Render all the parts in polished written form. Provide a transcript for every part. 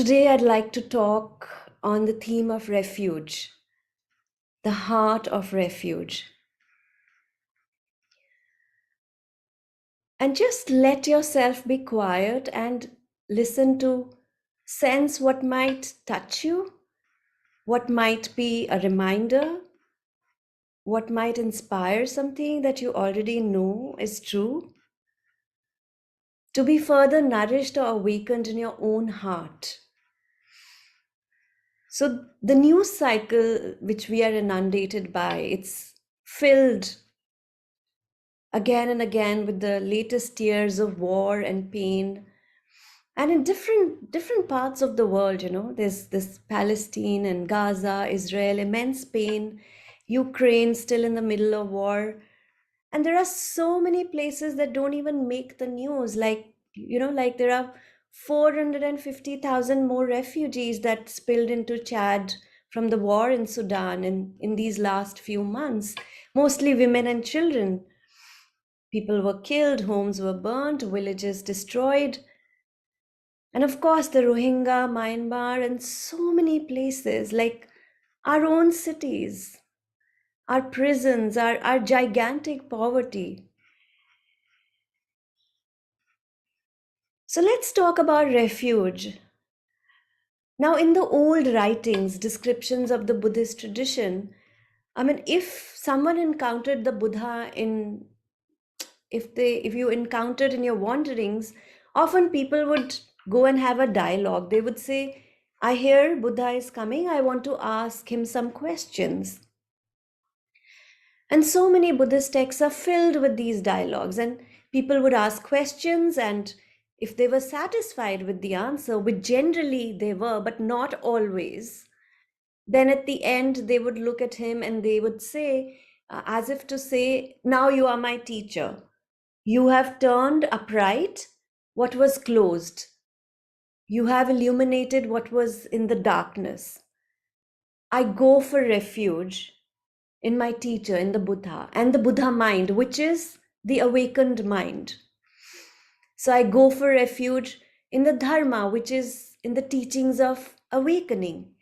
Today I'd like to talk on the theme of refuge, the heart of refuge. And just let yourself be quiet and listen to sense what might touch you, what might be a reminder, what might inspire something that you already know is true, to be further nourished or awakened in your own heart. So the news cycle which we are inundated by, it's filled again and again with the latest years of war and pain, and in different parts of the world. There's this Palestine and Gaza, Israel, immense pain, Ukraine still in the middle of war, and there are so many places that don't even make the news, like there are 450,000 more refugees that spilled into Chad from the war in Sudan in these last few months, mostly women and children. People were killed, homes were burnt, villages destroyed. And of course, the Rohingya, Myanmar, and so many places, like our own cities, our prisons, our gigantic poverty. So let's talk about refuge. Now, in the old writings, descriptions of the Buddhist tradition, if someone encountered the Buddha if you encountered in your wanderings, often people would go and have a dialogue. They would say, I hear Buddha is coming, I want to ask him some questions. And so many Buddhist texts are filled with these dialogues, and people would ask questions, and if they were satisfied with the answer, which generally they were but not always, then at the end they would look at him and they would say, as if to say, now you are my teacher. You have turned upright what was closed. You have illuminated what was in the darkness. I go for refuge in my teacher, in the Buddha, and the Buddha mind, which is the awakened mind. So I go for refuge in the Dharma, which is in the teachings of awakening.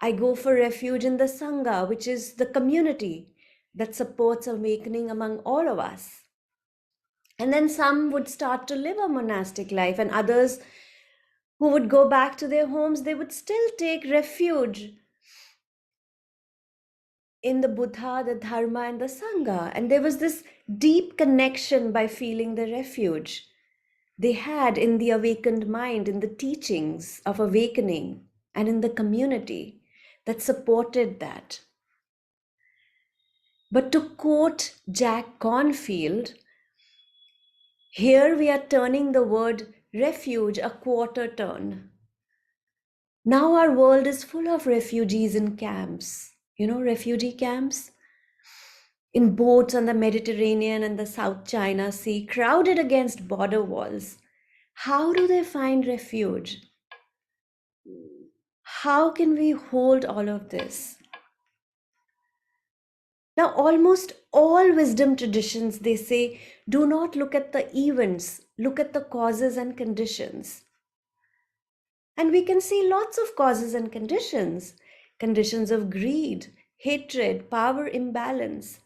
I go for refuge in the Sangha, which is the community that supports awakening among all of us. And then some would start to live a monastic life, and others who would go back to their homes, they would still take refuge in the Buddha, the Dharma, and the Sangha. And there was this deep connection by feeling the refuge they had in the awakened mind, in the teachings of awakening, and in the community that supported that. But to quote Jack Cornfield, here we are turning the word refuge a quarter turn. Now our world is full of refugees in camps, refugee camps in boats on the Mediterranean and the South China Sea, crowded against border walls. How do they find refuge? How can we hold all of this? Now, almost all wisdom traditions, they say, do not look at the events, look at the causes and conditions. And we can see lots of causes and conditions of greed, hatred, power imbalance,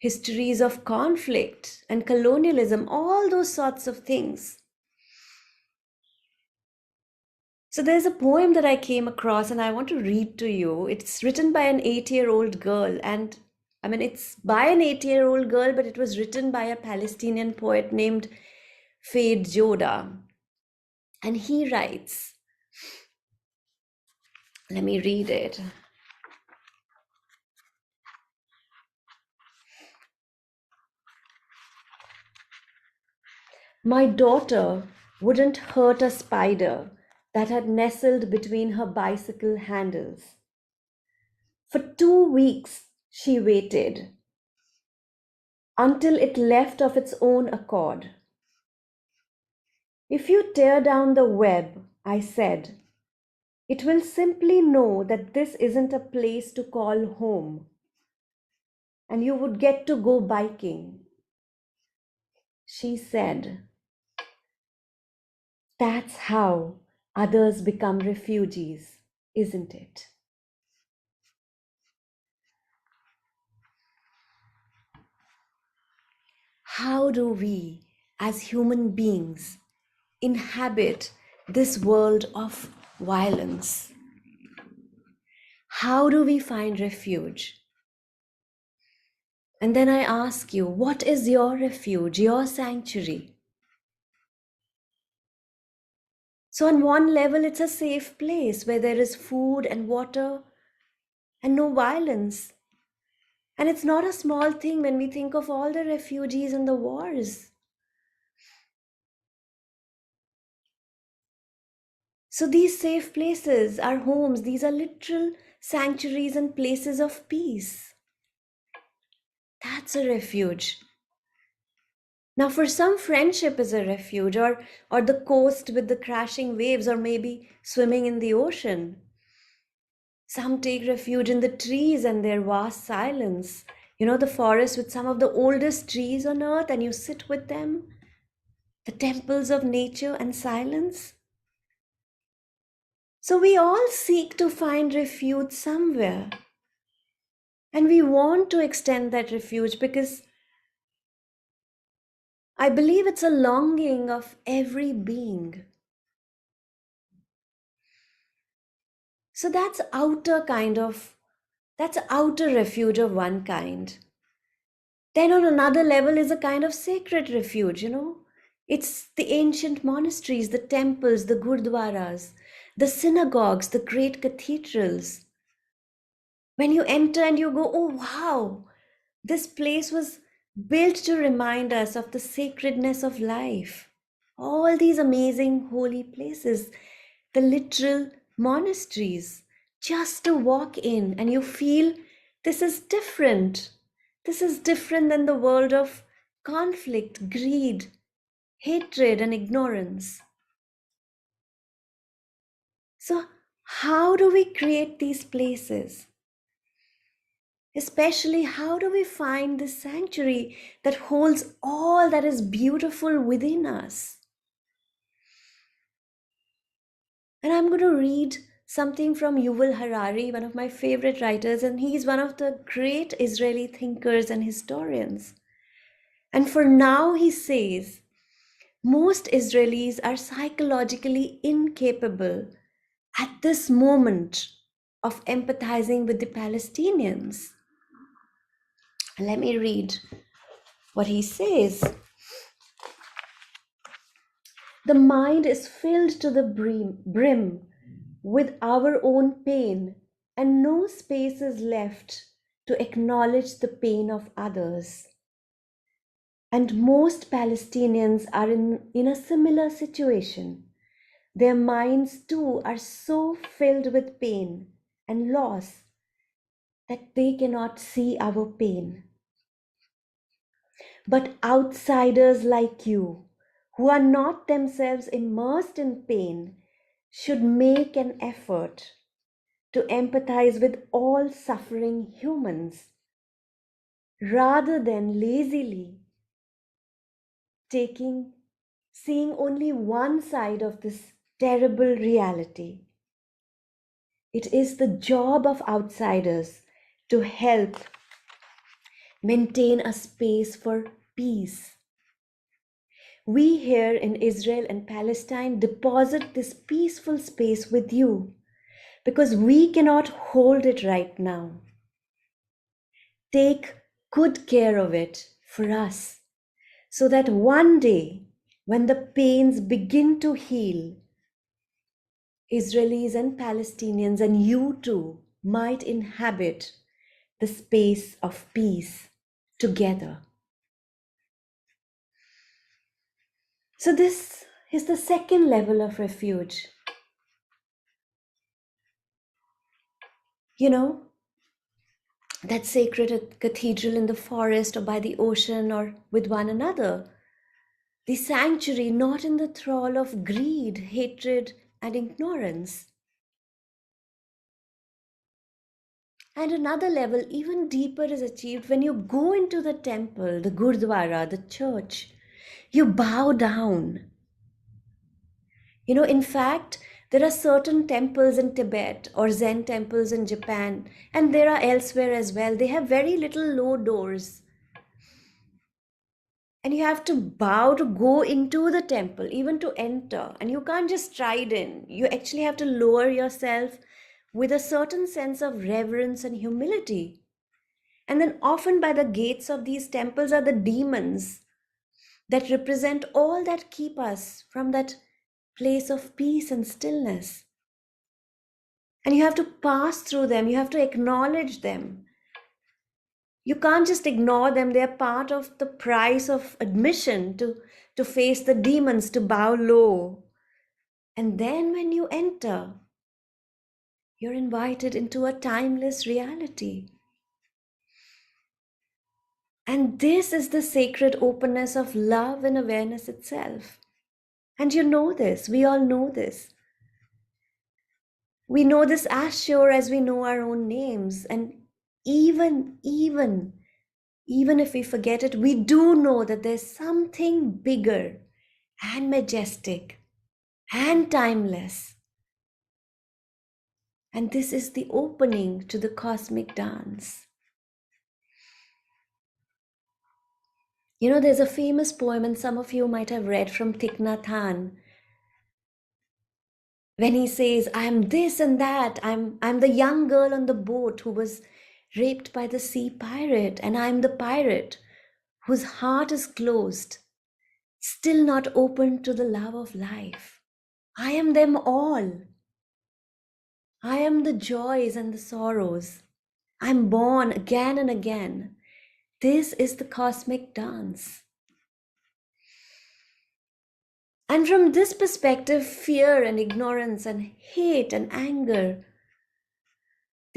histories of conflict and colonialism, all those sorts of things. So there's a poem that I came across and I want to read to you. It's written by an 8-year-old girl, and it's by an 8-year-old girl, but it was written by a Palestinian poet named Fade Joda. And he writes, let me read it. My daughter wouldn't hurt a spider that had nestled between her bicycle handles. For 2 weeks she waited until it left of its own accord. If you tear down the web, I said, it will simply know that this isn't a place to call home, and you would get to go biking. She said, that's how others become refugees, isn't it? How do we, as human beings, inhabit this world of violence? How do we find refuge? And then I ask you, what is your refuge, your sanctuary? So, on one level, it's a safe place where there is food and water and no violence. And it's not a small thing when we think of all the refugees and the wars. So, these safe places are homes, these are literal sanctuaries and places of peace. That's a refuge. Now, for some, friendship is a refuge, or the coast with the crashing waves, or maybe swimming in the ocean. Some take refuge in the trees and their vast silence. You know, the forest with some of the oldest trees on earth, and you sit with them, the temples of nature and silence. So, we all seek to find refuge somewhere, and we want to extend that refuge because I believe it's a longing of every being. So that's outer refuge of one kind. Then on another level is a kind of sacred refuge, you know. It's the ancient monasteries, the temples, the gurdwaras, the synagogues, the great cathedrals. When you enter and you go, oh wow, this place was built to remind us of the sacredness of life. All these amazing holy places, the literal monasteries, just to walk in and you feel this is different. This is different than the world of conflict, greed, hatred, and ignorance. So, how do we create these places? Especially, how do we find this sanctuary that holds all that is beautiful within us? And I'm going to read something from Yuval Harari, one of my favorite writers, and he's one of the great Israeli thinkers and historians. And for now, he says, most Israelis are psychologically incapable at this moment of empathizing with the Palestinians. Let me read what he says. The mind is filled to the brim with our own pain, and no space is left to acknowledge the pain of others. And most Palestinians are in a similar situation. Their minds too are so filled with pain and loss that they cannot see our pain. But outsiders like you, who are not themselves immersed in pain, should make an effort to empathize with all suffering humans rather than lazily taking seeing only one side of this terrible reality. It is the job of outsiders to help maintain a space for peace. We here in Israel and Palestine deposit this peaceful space with you because we cannot hold it right now. Take good care of it for us so that one day, when the pains begin to heal, Israelis and Palestinians and you too might inhabit the space of peace together. So, this is the second level of refuge. You know, that sacred cathedral in the forest or by the ocean or with one another. The sanctuary not in the thrall of greed, hatred, and ignorance. And another level, even deeper, is achieved when you go into the temple, the gurdwara, the church. You bow down. You know, in fact, There are certain temples in Tibet or Zen temples in Japan, and there are elsewhere as well. They have very little low doors, and you have to bow to go into the temple, even to enter. And you can't just stride in, you actually have to lower yourself with a certain sense of reverence and humility. And then, often by the gates of these temples are the demons that represent all that keep us from that place of peace and stillness. And you have to pass through them, you have to acknowledge them. You can't just ignore them. They are part of the price of admission to face the demons, to bow low. And then when you enter, you're invited into a timeless reality. And this is the sacred openness of love and awareness itself. And you know this, we all know this. We know this as sure as we know our own names. And even if we forget it, we do know that there's something bigger and majestic and timeless. And this is the opening to the cosmic dance. You know, there's a famous poem, and some of you might have read, from Thich Nhat Hanh, when he says, I am this and that. I'm the young girl on the boat who was raped by the sea pirate, and I'm the pirate whose heart is closed, still not open to the love of life. I am them all. I am the joys and the sorrows. I'm born again and again. This is the cosmic dance. And from this perspective, fear and ignorance and hate and anger,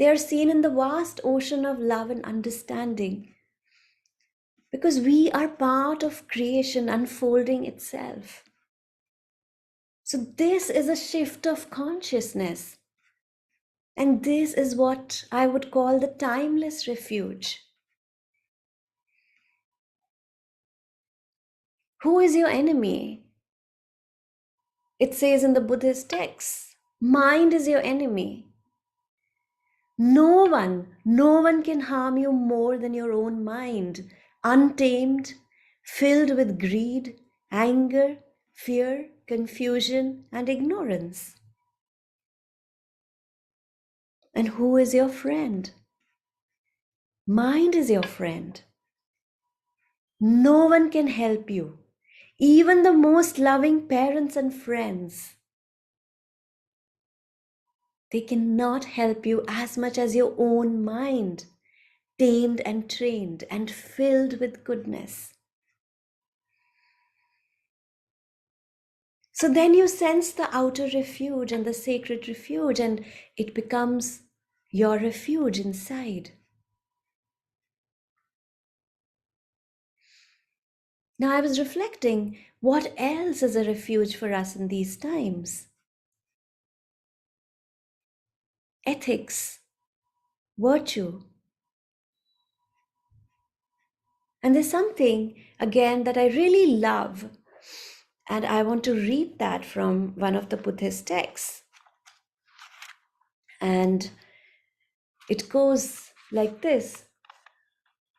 they are seen in the vast ocean of love and understanding, because we are part of creation unfolding itself. So this is a shift of consciousness. And this is what I would call the timeless refuge. Who is your enemy? It says in the Buddhist texts, mind is your enemy. No one can harm you more than your own mind, untamed, filled with greed, anger, fear, confusion, and ignorance. And who is your friend? Mind is your friend. No one can help you, even the most loving parents and friends. They cannot help you as much as your own mind, tamed and trained and filled with goodness. So then you sense the outer refuge and the sacred refuge, and it becomes your refuge inside. Now I was reflecting, what else is a refuge for us in these times? Ethics, virtue. And there's something, again, that I really love, and I want to read that from one of the Buddhist texts. And it goes like this: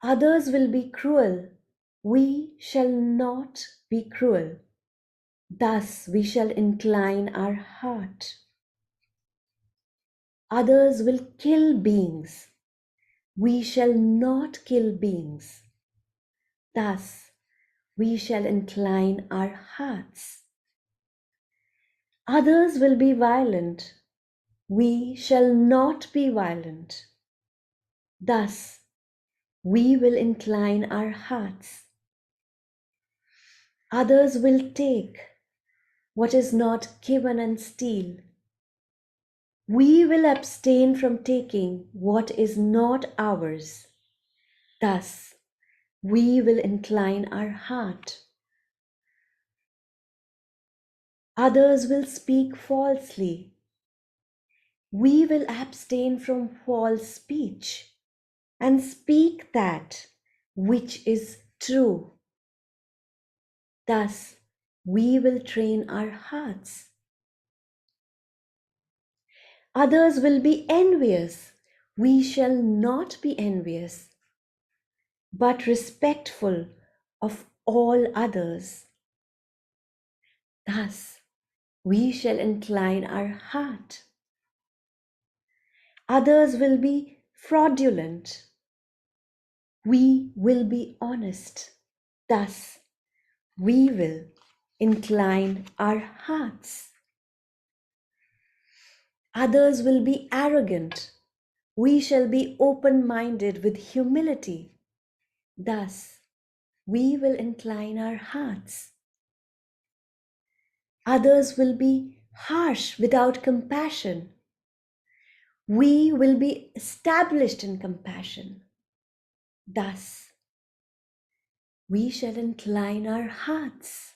others will be cruel, we shall not be cruel. Thus we shall incline our heart. Others will kill beings, we shall not kill beings. Thus we shall incline our hearts. Others will be violent, we shall not be violent. Thus we will incline our hearts. Others will take what is not given and steal. We will abstain from taking what is not ours. Thus we will incline our heart. Others will speak falsely. We will abstain from false speech and speak that which is true. Thus we will train our hearts. Others will be envious. We shall not be envious, but respectful of all others. Thus, we shall incline our heart. Others will be fraudulent. We will be honest. Thus, we will incline our hearts. Others will be arrogant. We shall be open minded with humility. Thus, we will incline our hearts. Others will be harsh without compassion. We will be established in compassion. Thus, we shall incline our hearts.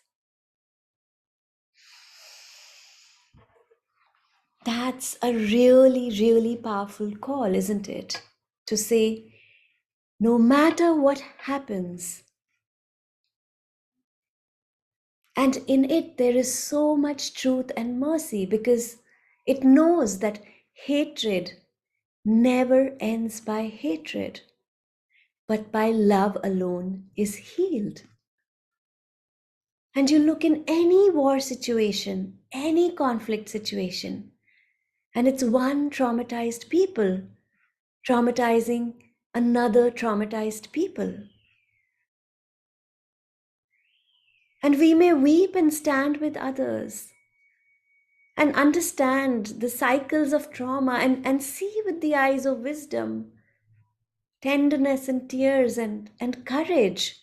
That's a really, really powerful call, isn't it? To say, no matter what happens, and in it there is so much truth and mercy because it knows that hatred never ends by hatred, but by love alone is healed. And you look in any war situation, any conflict situation, and it's one traumatized people traumatizing another traumatized people. And we may weep and stand with others and understand the cycles of trauma and see with the eyes of wisdom, tenderness and tears and courage.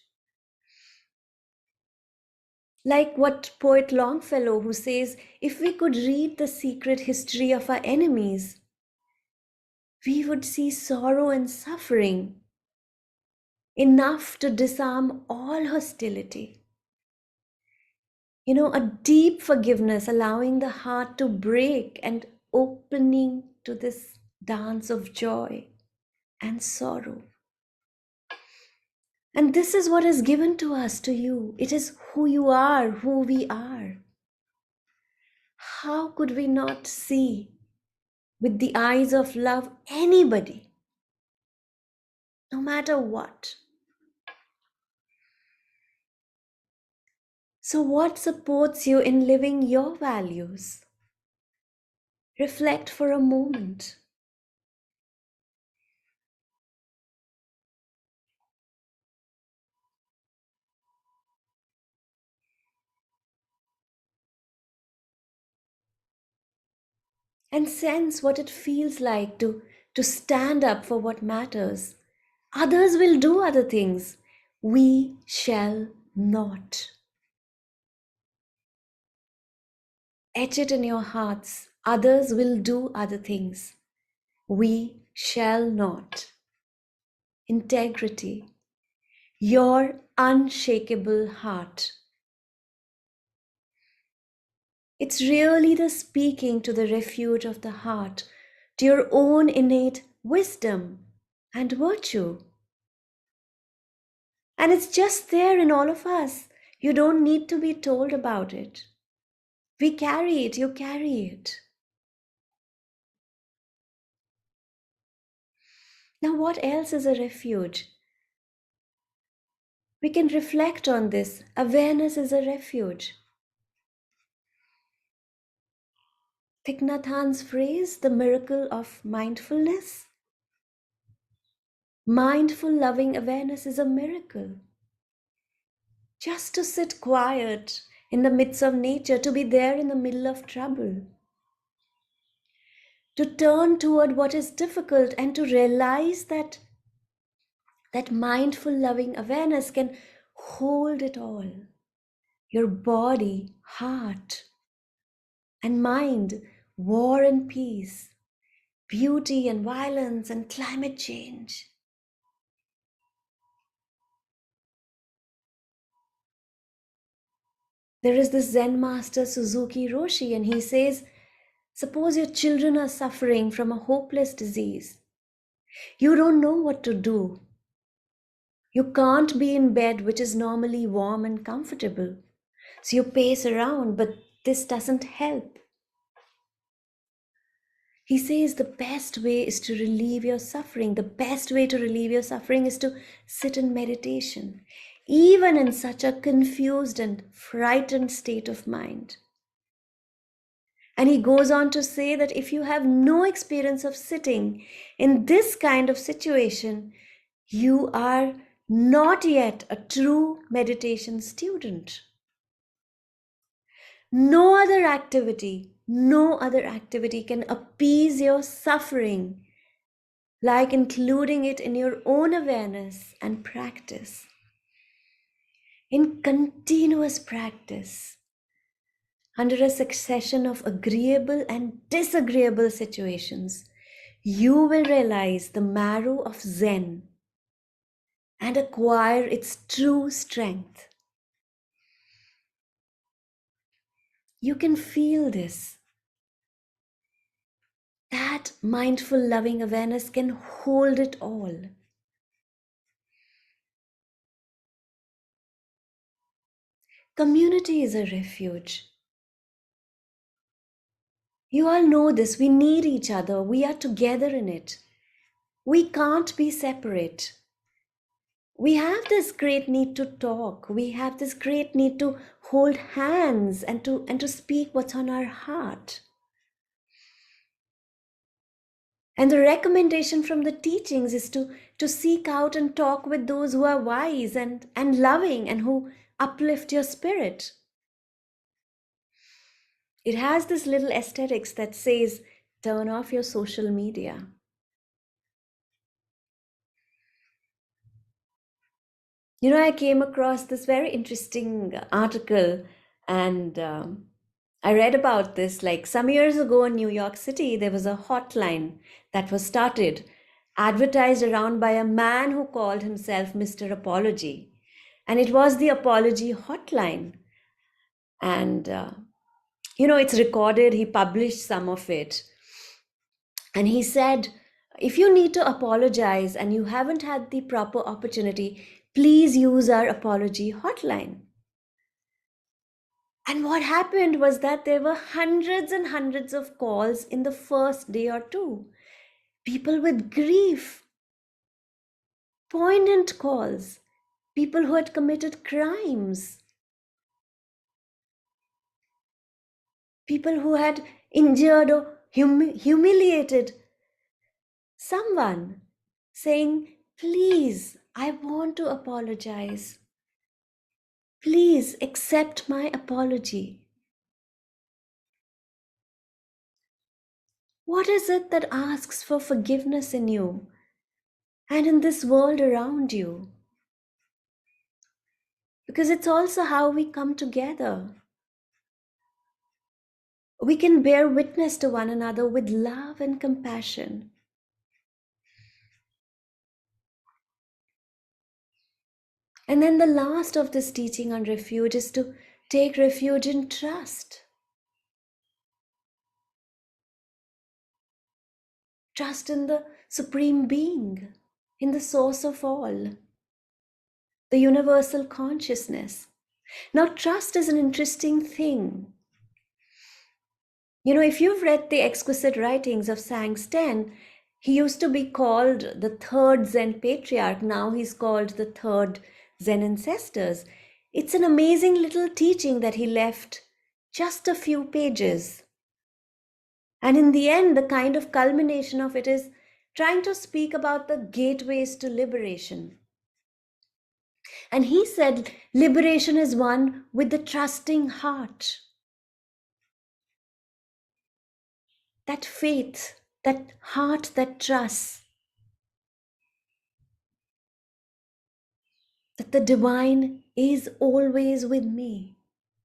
Like what poet Longfellow, who says, if we could read the secret history of our enemies, we would see sorrow and suffering enough to disarm all hostility. A deep forgiveness, allowing the heart to break and opening to this dance of joy and sorrow. And this is what is given to us, to you. It is who you are, who we are. How could we not see with the eyes of love anybody, no matter what? So, what supports you in living your values? Reflect for a moment. And sense what it feels like to stand up for what matters. Others will do other things. We shall not. Etch it in your hearts. Others will do other things. We shall not. Integrity. Your unshakable heart. It's really the speaking to the refuge of the heart, to your own innate wisdom and virtue. And it's just there in all of us. You don't need to be told about it. We carry it, you carry it. Now, what else is a refuge? We can reflect on this. Awareness is a refuge. Thich Nhat Hanh's phrase, the miracle of mindfulness. Mindful, loving awareness is a miracle. Just to sit quiet in the midst of nature, to be there in the middle of trouble, to turn toward what is difficult and to realize that mindful, loving awareness can hold it all. Your body, heart, and mind, war and peace, beauty and violence, and climate change. There is this Zen master, Suzuki Roshi, and he says, suppose your children are suffering from a hopeless disease. You don't know what to do. You can't be in bed, which is normally warm and comfortable. So you pace around, but this doesn't help. He says the best way is to relieve your suffering. The best way to relieve your suffering is to sit in meditation, even in such a confused and frightened state of mind. And he goes on to say that if you have no experience of sitting in this kind of situation, you are not yet a true meditation student. No other activity can appease your suffering like including it in your own awareness and practice. In continuous practice, under a succession of agreeable and disagreeable situations, you will realize the marrow of Zen and acquire its true strength. You can feel this. That mindful, loving awareness can hold it all. Community is a refuge. You all know this. We need each other. We are together in it. We can't be separate. We have this great need to talk. We have this great need to hold hands and to speak what's on our heart. And the recommendation from the teachings is to seek out and talk with those who are wise and loving and who uplift your spirit. It has this little aesthetics that says, turn off your social media. I came across this very interesting article, and I read about this like some years ago in New York City. There was a hotline that was started, advertised around by a man who called himself Mr. Apology. And it was the apology hotline. And, it's recorded. He published some of it. And he said, if you need to apologize and you haven't had the proper opportunity, please use our apology hotline. And what happened was that there were hundreds and hundreds of calls in the first day or two. People with grief, poignant calls, people who had committed crimes, people who had injured or humiliated someone, saying, please, I want to apologize. Please accept my apology. What is it that asks for forgiveness in you and in this world around you? Because it's also how we come together. We can bear witness to one another with love and compassion. And then the last of this teaching on refuge is to take refuge in trust. Trust in the Supreme Being, in the source of all, the universal consciousness. Now, trust is an interesting thing. If you've read the exquisite writings of Sangsten, he used to be called the third Zen patriarch. Now he's called the third Zen ancestors. It's an amazing little teaching that he left, just a few pages. And in the end, the kind of culmination of it is trying to speak about the gateways to liberation. And he said, liberation is one with the trusting heart. That faith, that heart that trusts that the divine is always with me,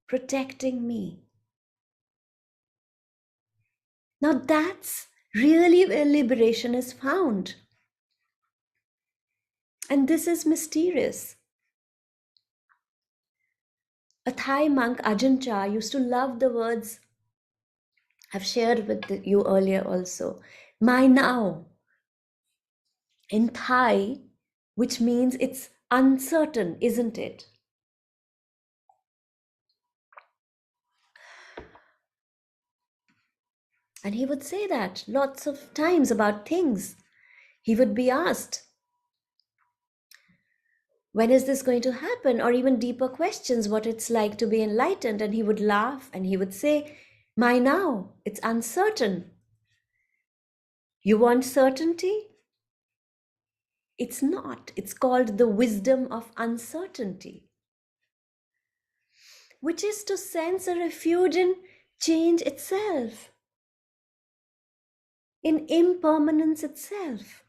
protecting me. Now that's really where liberation is found. And this is mysterious. A Thai monk, Ajahn Chah, used to love the words I've shared with you earlier also. My now. In Thai, which means it's uncertain, isn't it? And he would say that lots of times about things. He would be asked, when is this going to happen? Or even deeper questions, what it's like to be enlightened. And he would laugh and he would say, my now, it's uncertain. You want certainty? It's not. It's called the wisdom of uncertainty, which is to sense a refuge in change itself, in impermanence itself,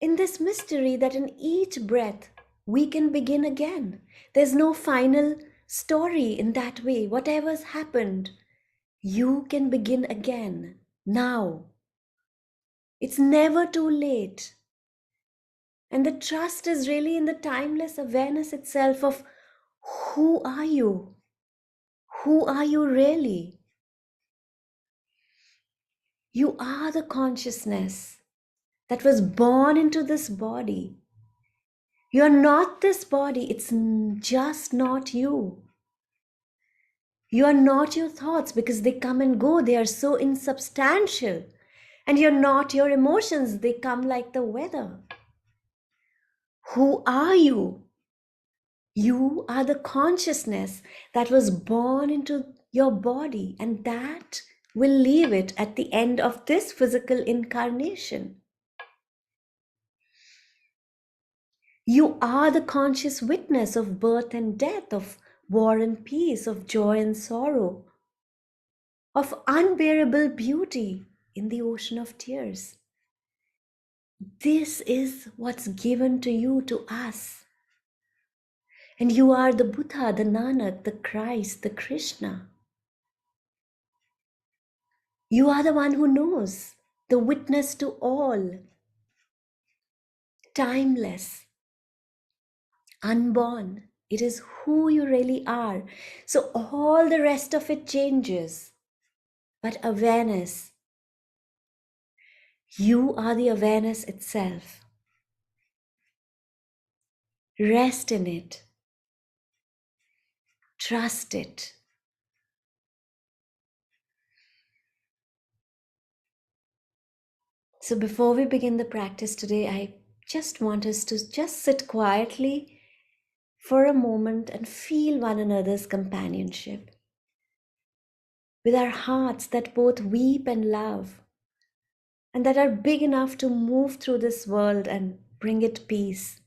in this mystery that in each breath we can begin again. There's no final story in that way. Whatever's happened, you can begin again now. It's never too late. And the trust is really in the timeless awareness itself of who are you? Who are you really? You are the consciousness that was born into this body. You're not this body, it's just not you. You are not your thoughts because they come and go, they are so insubstantial. And you're not your emotions, they come like the weather. Who are you? You are the consciousness that was born into your body, and that will leave it at the end of this physical incarnation. You are the conscious witness of birth and death, of war and peace, of joy and sorrow, of unbearable beauty in the ocean of tears. This is what's given to you, to us. And you are the Buddha, the Nanak, the Christ, the Krishna. You are the one who knows, the witness to all, timeless, unborn. It is who you really are. So all the rest of it changes. But awareness, you are the awareness itself. Rest in it. Trust it. So before we begin the practice today, I just want us to just sit quietly for a moment and feel one another's companionship with our hearts that both weep and love and that are big enough to move through this world and bring it peace.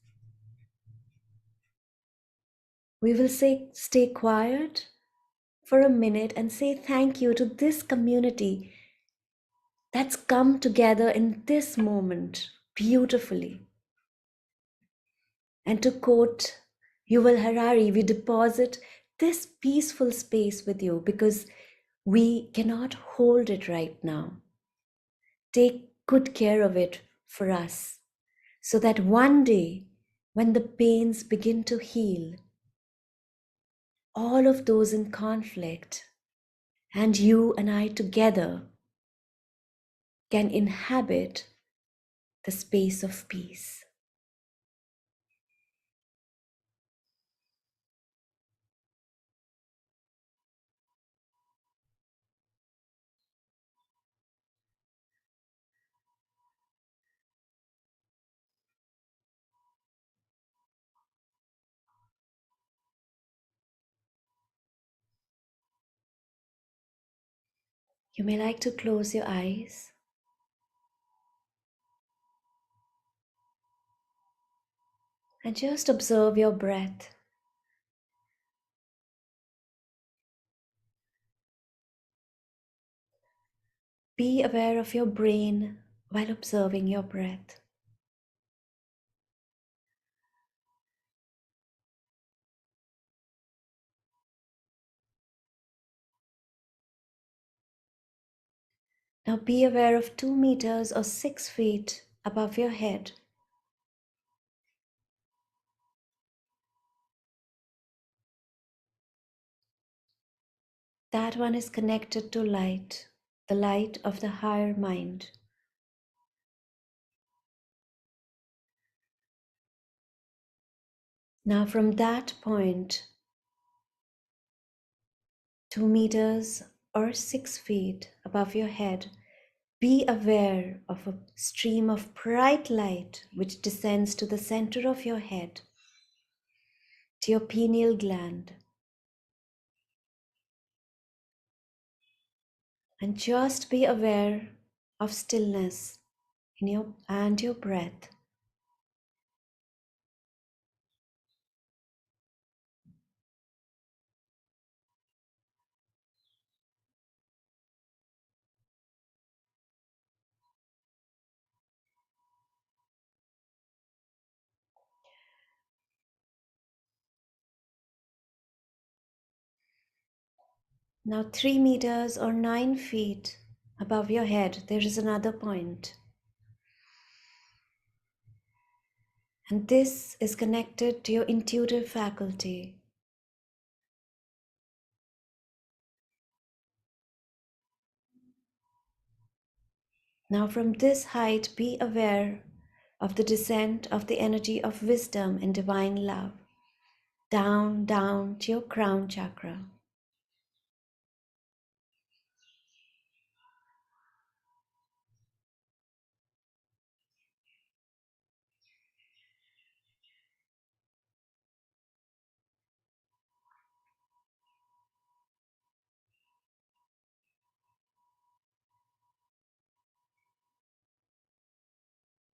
We will stay quiet for a minute and say thank you to this community that's come together in this moment beautifully. And to quote Yuval Harari, we deposit this peaceful space with you because we cannot hold it right now. Take good care of it for us so that one day when the pains begin to heal, all of those in conflict and you and I together can inhabit the space of peace. You may like to close your eyes and just observe your breath. Be aware of your brain while observing your breath. Now be aware of 2 meters or 6 feet above your head. That one is connected to light, the light of the higher mind. Now from that point 2 meters or 6 feet above your head, be aware of a stream of bright light which descends to the center of your head, to your pineal gland. And just be aware of stillness in your breath. Now 3 meters or 9 feet above your head, there is another point. And this is connected to your intuitive faculty. Now, from this height, be aware of the descent of the energy of wisdom and divine love down, down to your crown chakra.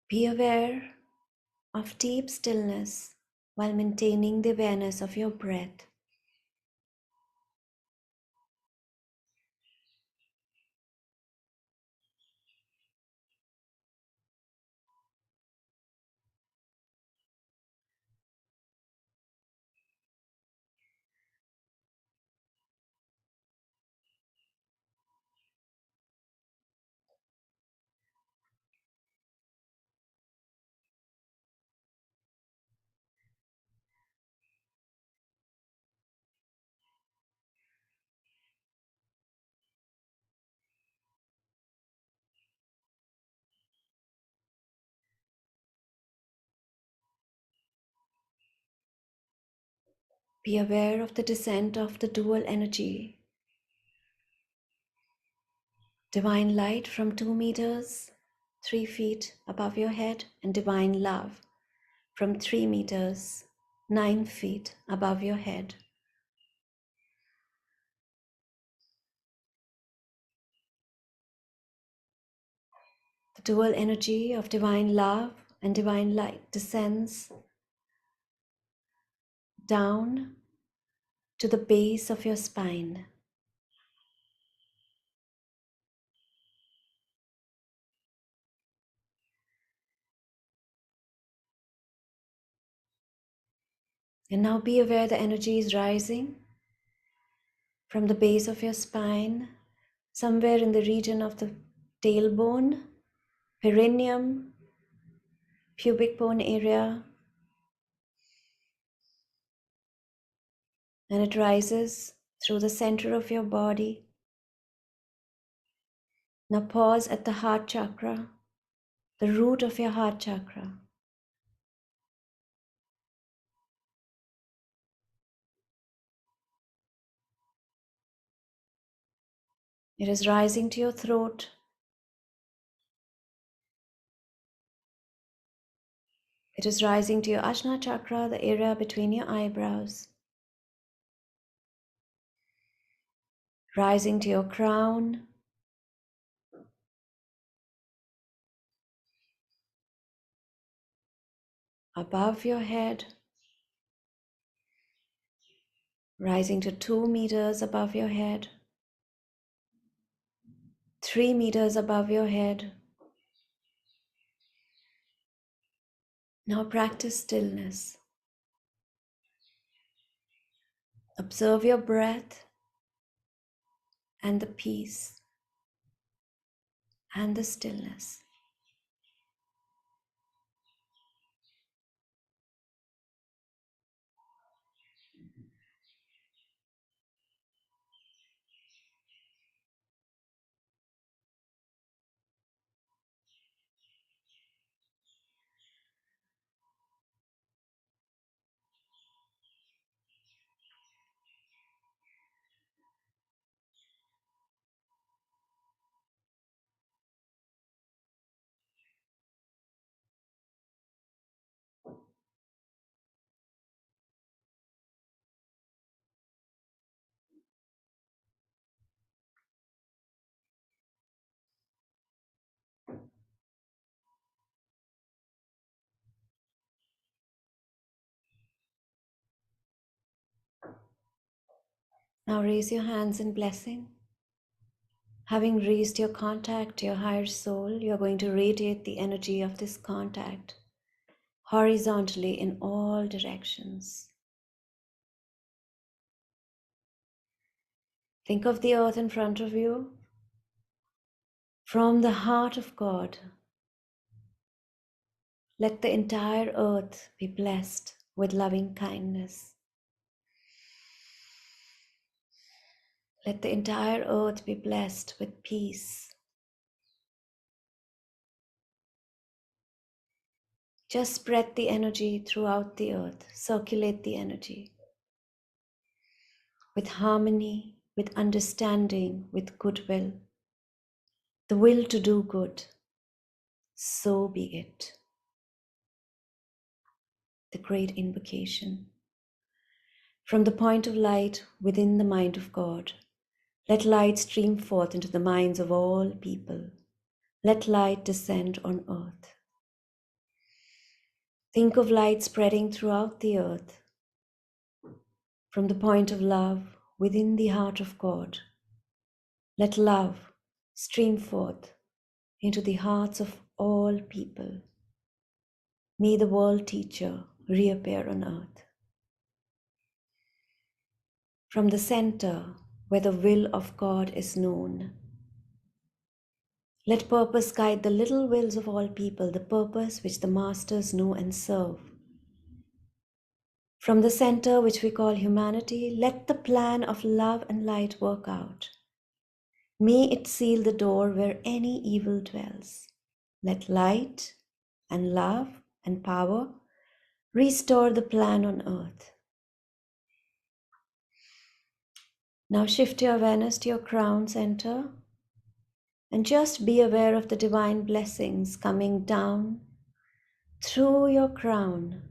Be aware of deep stillness while maintaining the awareness of your breath. Be aware of the descent of the dual energy. Divine light from 2 meters, 3 feet above your head, and divine love from 3 meters, 9 feet above your head. The dual energy of divine love and divine light descends down to the base of your spine. And now be aware the energy is rising from the base of your spine, somewhere in the region of the tailbone, perineum, pubic bone area, and it rises through the center of your body. Now pause at the heart chakra, the root of your heart chakra. It is rising to your throat. It is rising to your Ajna chakra, the area between your eyebrows. Rising to your crown. Above your head. Rising to 2 meters above your head. 3 meters above your head. Now practice stillness. Observe your breath and the peace and the stillness. Now raise your hands in blessing. Having raised your contact to your higher soul, you're going to radiate the energy of this contact horizontally in all directions. Think of the earth in front of you. From the heart of God, let the entire earth be blessed with loving kindness. Let the entire earth be blessed with peace. Just spread the energy throughout the earth, circulate the energy with harmony, with understanding, with goodwill, the will to do good. So be it. The great invocation. From the point of light within the mind of God, let light stream forth into the minds of all people. Let light descend on earth. Think of light spreading throughout the earth. From the point of love within the heart of God, let love stream forth into the hearts of all people. May the world teacher reappear on earth. From the center where the will of God is known, let purpose guide the little wills of all people, the purpose which the masters know and serve. From the center which we call humanity, let the plan of love and light work out. May it seal the door where any evil dwells. Let light and love and power restore the plan on earth. Now shift your awareness to your crown center and just be aware of the divine blessings coming down through your crown.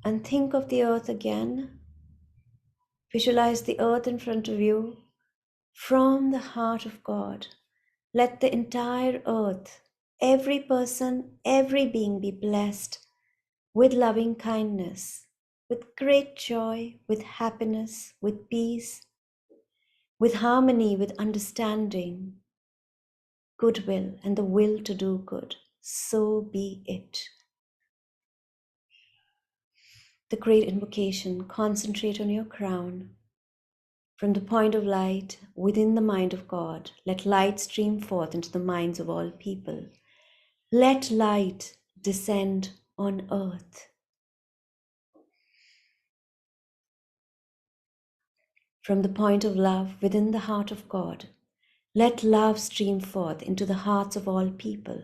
And think of the earth again. Visualize the earth in front of you from the heart of God. Let the entire earth, every person, every being be blessed with loving kindness, with great joy, with happiness, with peace, with harmony, with understanding, goodwill, and the will to do good. So be it. The great invocation, concentrate on your crown. From the point of light within the mind of God, let light stream forth into the minds of all people. Let light descend on earth. From the point of love within the heart of God, let love stream forth into the hearts of all people.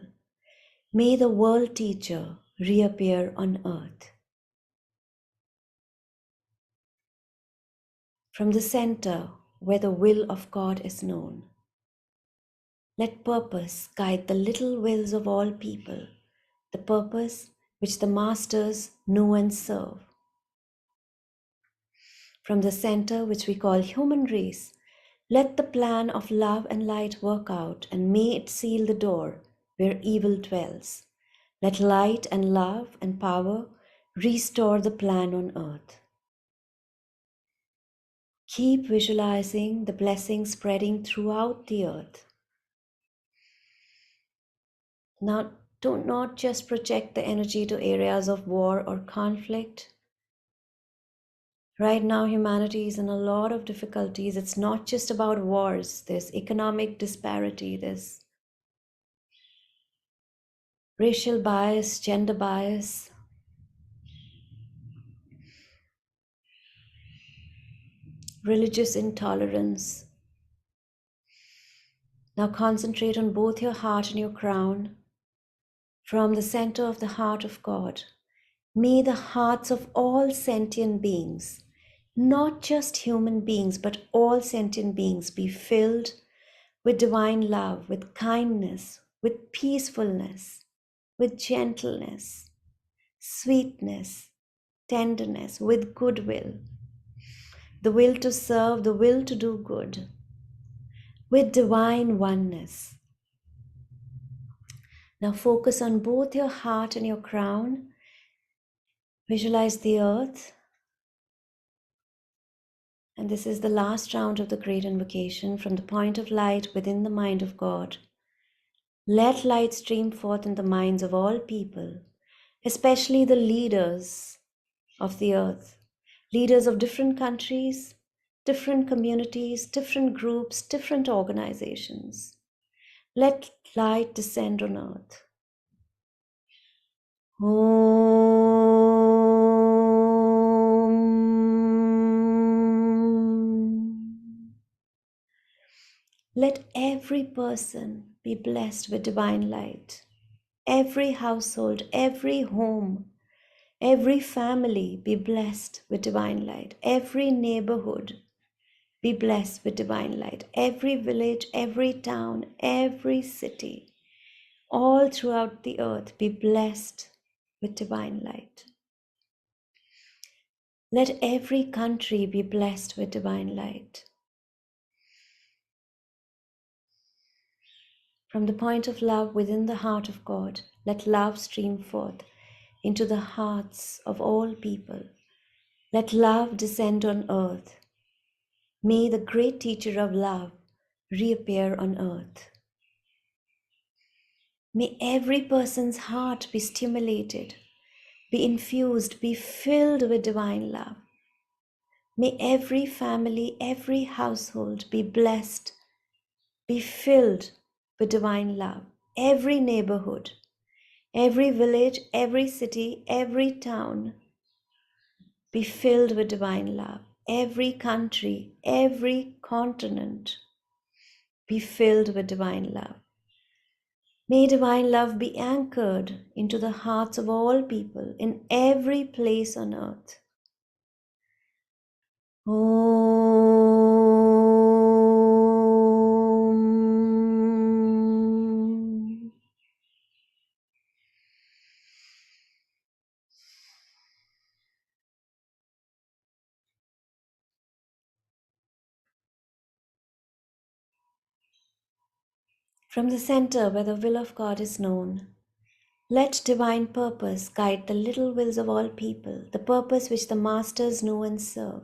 May the world teacher reappear on earth. From the center where the will of God is known, let purpose guide the little wills of all people, the purpose which the masters know and serve. From the center which we call human race, let the plan of love and light work out, and may it seal the door where evil dwells. Let light and love and power restore the plan on earth. Keep visualizing the blessings spreading throughout the earth. Now, do not just project the energy to areas of war or conflict. Right now, humanity is in a lot of difficulties. It's not just about wars, there's economic disparity, there's racial bias, gender bias, religious intolerance. Now concentrate on both your heart and your crown. From the center of the heart of God, may the hearts of all sentient beings, not just human beings, but all sentient beings, be filled with divine love, with kindness, with peacefulness, with gentleness, sweetness, tenderness, with goodwill, the will to serve, the will to do good, with divine oneness. Now focus on both your heart and your crown. Visualize the earth And this is the last round of the great invocation from the point of light within the mind of God. Let light stream forth in the minds of all people, especially the leaders of the earth, leaders of different countries, different communities, different groups, different organizations. Let light descend on earth. Om. Let every person be blessed with divine light. Every household, every home, every family be blessed with divine light. Every neighborhood be blessed with divine light. Every village, every town, every city, all throughout the earth be blessed with divine light. Let every country be blessed with divine light. From the point of love within the heart of God, let love stream forth into the hearts of all people. Let love descend on earth. May the great teacher of love reappear on earth. May every person's heart be stimulated, be infused, be filled with divine love. May every family, every household be blessed, be filled with divine love. Every neighborhood, every village, every city, every town be filled with divine love. Every country, every continent be filled with divine love. May divine love be anchored into the hearts of all people in every place on earth. Om. From the center where the will of God is known, let divine purpose guide the little wills of all people, the purpose which the masters know and serve.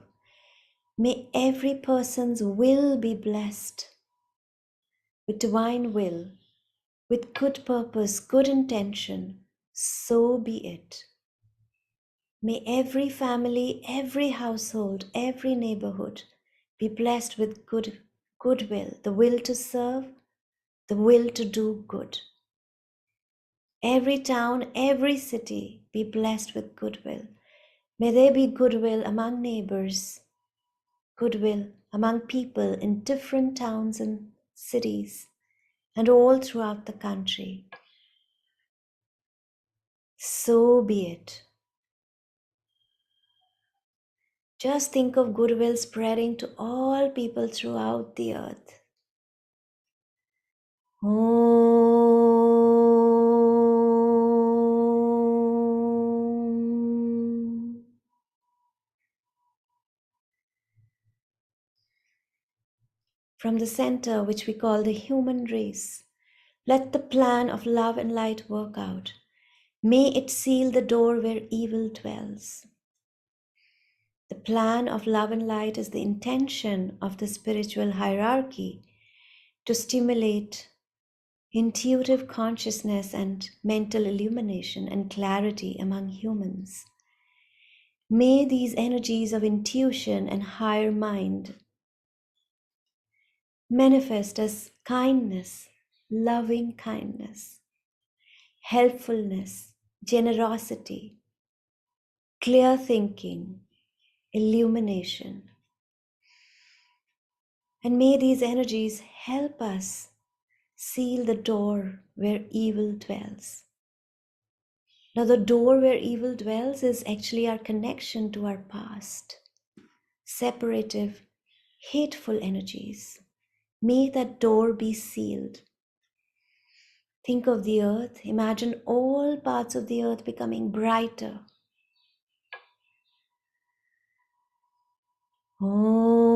May every person's will be blessed with divine will, with good purpose, good intention. So be it. May every family, every household, every neighborhood be blessed with goodwill, the will to serve, the will to do good. Every town, every city be blessed with goodwill. May there be goodwill among neighbors, goodwill among people in different towns and cities, and all throughout the country. So be it. Just think of goodwill spreading to all people throughout the earth. Om. From the center, which we call the human race, let the plan of love and light work out. May it seal the door where evil dwells. The plan of love and light is the intention of the spiritual hierarchy to stimulate intuitive consciousness and mental illumination and clarity among humans. May these energies of intuition and higher mind manifest as kindness, loving kindness, helpfulness, generosity, clear thinking, illumination. And may these energies help us seal the door where evil dwells. Now, the door where evil dwells is actually our connection to our past, separative, hateful energies. May that door be sealed. Think of the earth. Imagine all parts of the earth becoming brighter. Om.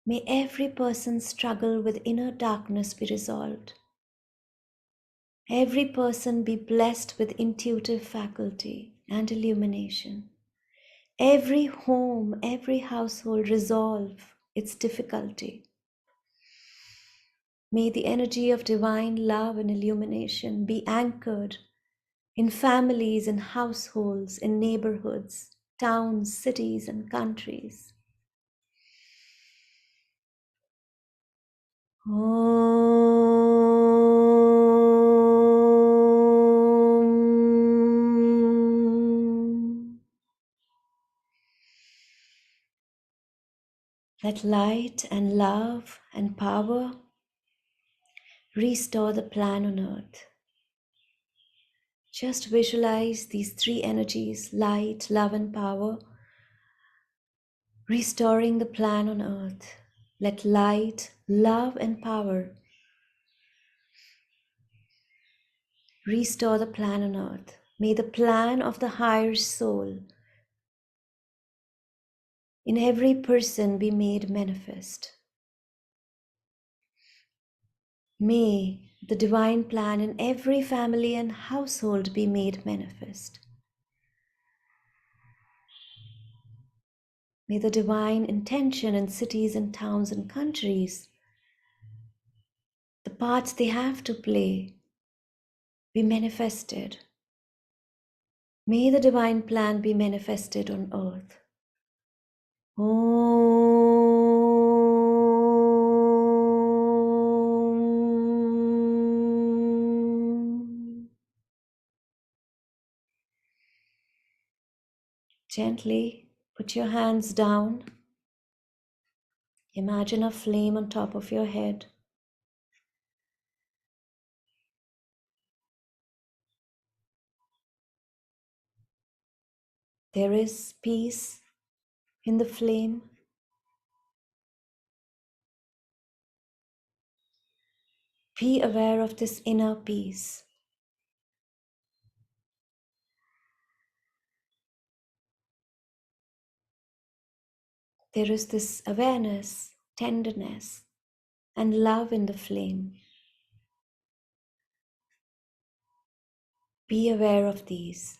May every person's struggle with inner darkness be resolved. Every person be blessed with intuitive faculty and illumination. Every home, every household resolve its difficulty. May the energy of divine love and illumination be anchored in families, in households, in neighborhoods, towns, cities, and countries. Om. Let light and love and power restore the plan on earth. Just visualize these three energies, light, love, and power, restoring the plan on earth. Let light, love, and power restore the plan on earth. May the plan of the higher soul in every person be made manifest. May the divine plan in every family and household be made manifest. May the divine intention in cities and towns and countries, the parts they have to play, be manifested. May the divine plan be manifested on earth. Om. Gently put your hands down. Imagine a flame on top of your head. There is peace in the flame. Be aware of this inner peace. There is this awareness, tenderness, and love in the flame. Be aware of these.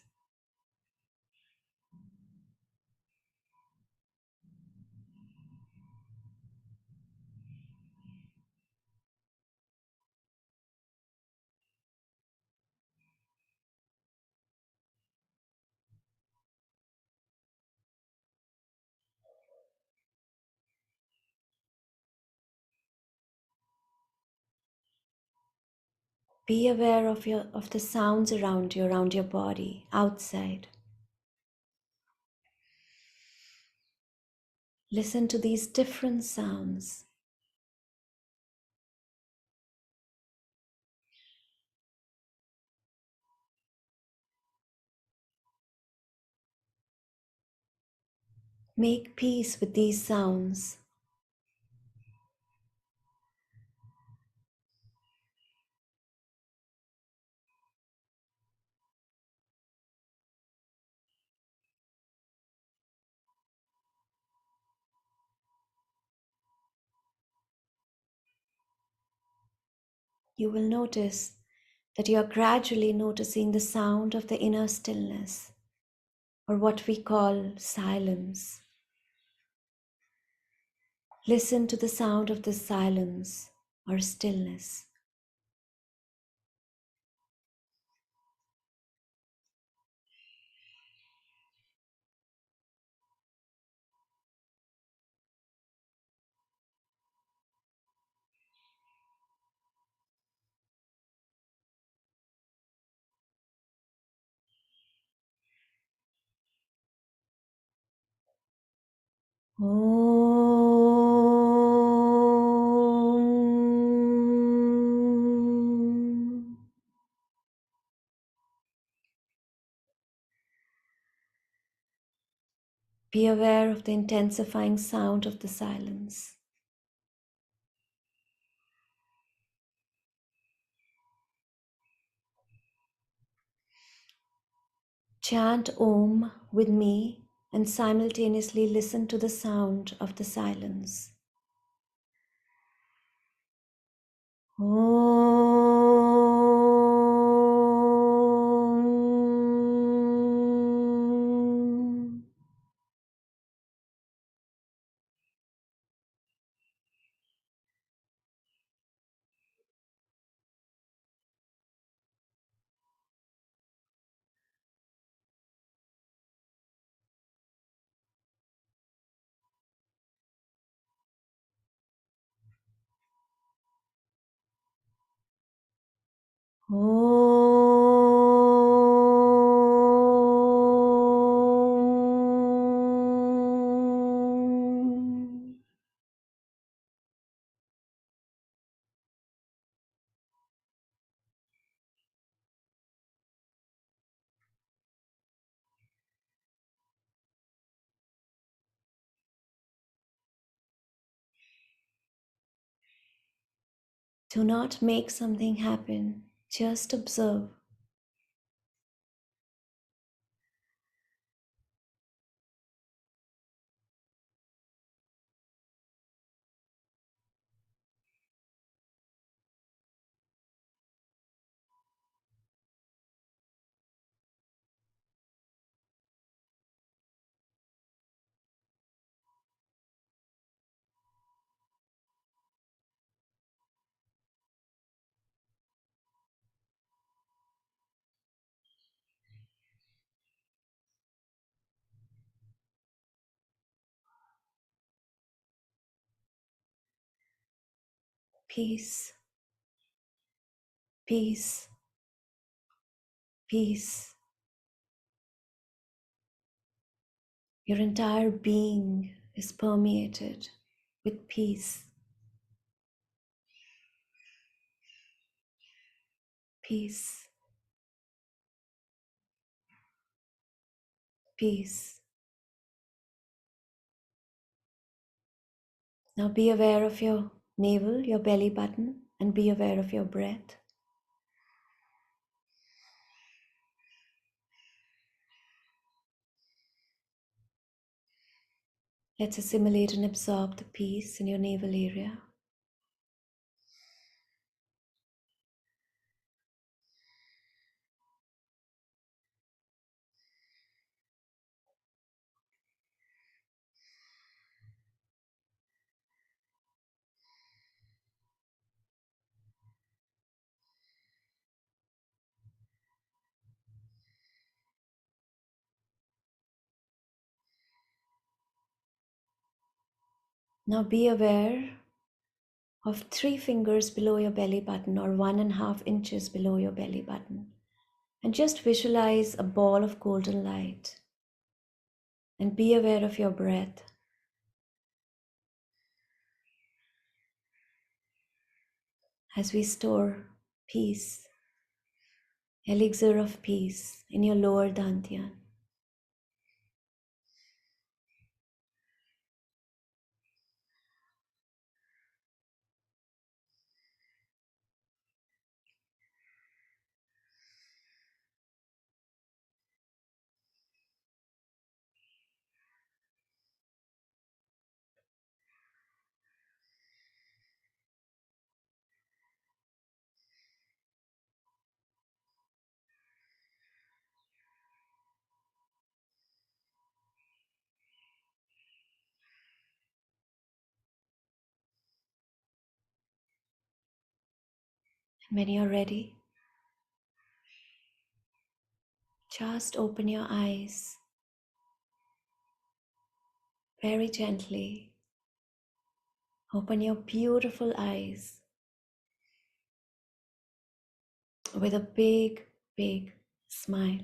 Be aware of the sounds around your body, outside. Listen to these different sounds. Make peace with these sounds. You will notice that you are gradually noticing the sound of the inner stillness, or what we call silence. Listen to the sound of the silence or stillness. Om. Be aware of the intensifying sound of the silence. Chant Om with me and simultaneously listen to the sound of the silence. Om. Om. Do not make something happen, just observe. Peace, peace, peace. Your entire being is permeated with peace, peace, peace. Now be aware of your navel, your belly button, and be aware of your breath. Let's assimilate and absorb the peace in your navel area. Now be aware of 3 fingers below your belly button or 1.5 inches below your belly button. And just visualize a ball of golden light. And be aware of your breath. As we store peace, elixir of peace in your lower dantian. And when you're ready, just open your eyes very gently. Open your beautiful eyes with a big, big smile.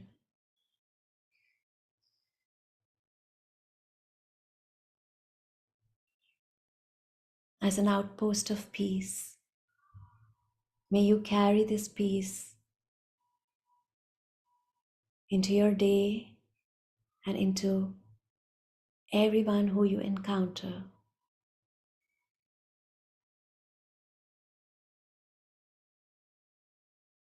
As an outpost of peace, may you carry this peace into your day and into everyone who you encounter.